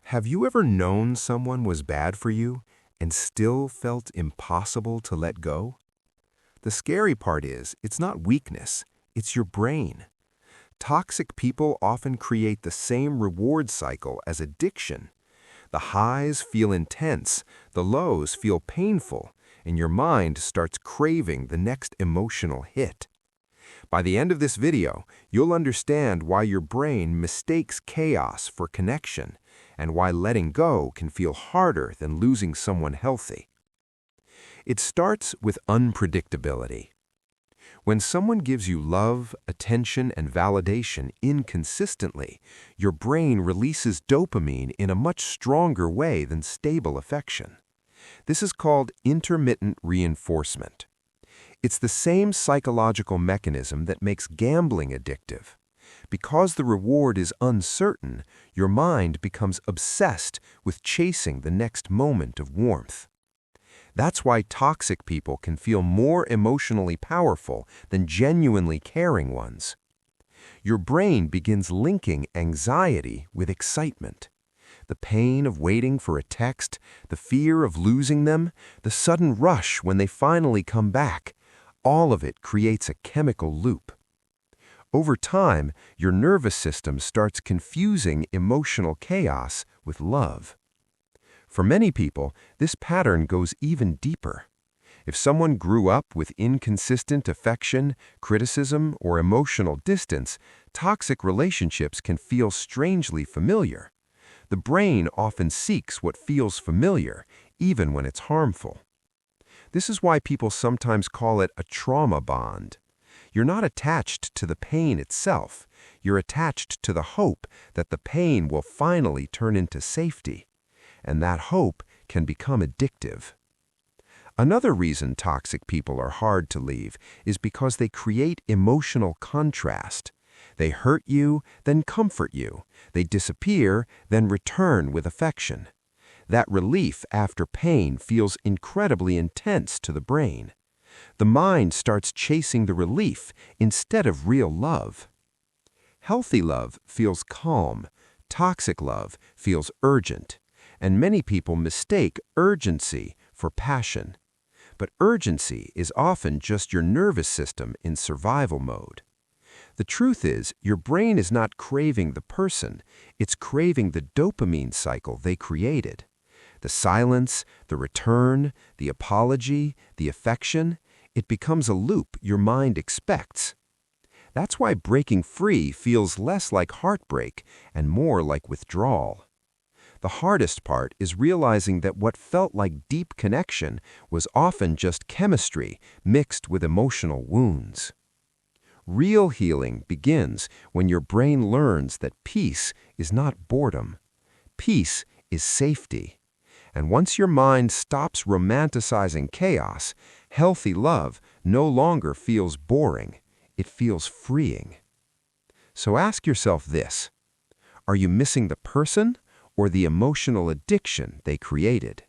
Have you ever known someone was bad for you and still felt impossible to let go? The scary part is, it's not weakness, it's your brain. Toxic people often create the same reward cycle as addiction. The highs feel intense, the lows feel painful, and your mind starts craving the next emotional hit. By the end of this video, you'll understand why your brain mistakes chaos for connection and why letting go can feel harder than losing someone healthy. It starts with unpredictability. When someone gives you love, attention, and validation inconsistently, your brain releases dopamine in a much stronger way than stable affection. This is called intermittent reinforcement. It's the same psychological mechanism that makes gambling addictive. Because the reward is uncertain, your mind becomes obsessed with chasing the next moment of warmth. That's why toxic people can feel more emotionally powerful than genuinely caring ones. Your brain begins linking anxiety with excitement. The pain of waiting for a text, the fear of losing them, the sudden rush when they finally come back, all of it creates a chemical loop. Over time, your nervous system starts confusing emotional chaos with love. For many people, this pattern goes even deeper. If someone grew up with inconsistent affection, criticism, or emotional distance, toxic relationships can feel strangely familiar. The brain often seeks what feels familiar, even when it's harmful. This is why people sometimes call it a trauma bond. You're not attached to the pain itself. You're attached to the hope that the pain will finally turn into safety. And that hope can become addictive. Another reason toxic people are hard to leave is because they create emotional contrast. They hurt you, then comfort you. They disappear, then return with affection. That relief after pain feels incredibly intense to the brain. The mind starts chasing the relief instead of real love. Healthy love feels calm. Toxic love feels urgent. And many people mistake urgency for passion. But urgency is often just your nervous system in survival mode. The truth is, your brain is not craving the person, it's craving the dopamine cycle they created. The silence, the return, the apology, the affection, it becomes a loop your mind expects. That's why breaking free feels less like heartbreak and more like withdrawal. The hardest part is realizing that what felt like deep connection was often just chemistry mixed with emotional wounds. Real healing begins when your brain learns that peace is not boredom. Peace is safety. And once your mind stops romanticizing chaos, healthy love no longer feels boring. It feels freeing. So ask yourself this: are you missing the person or the emotional addiction they created?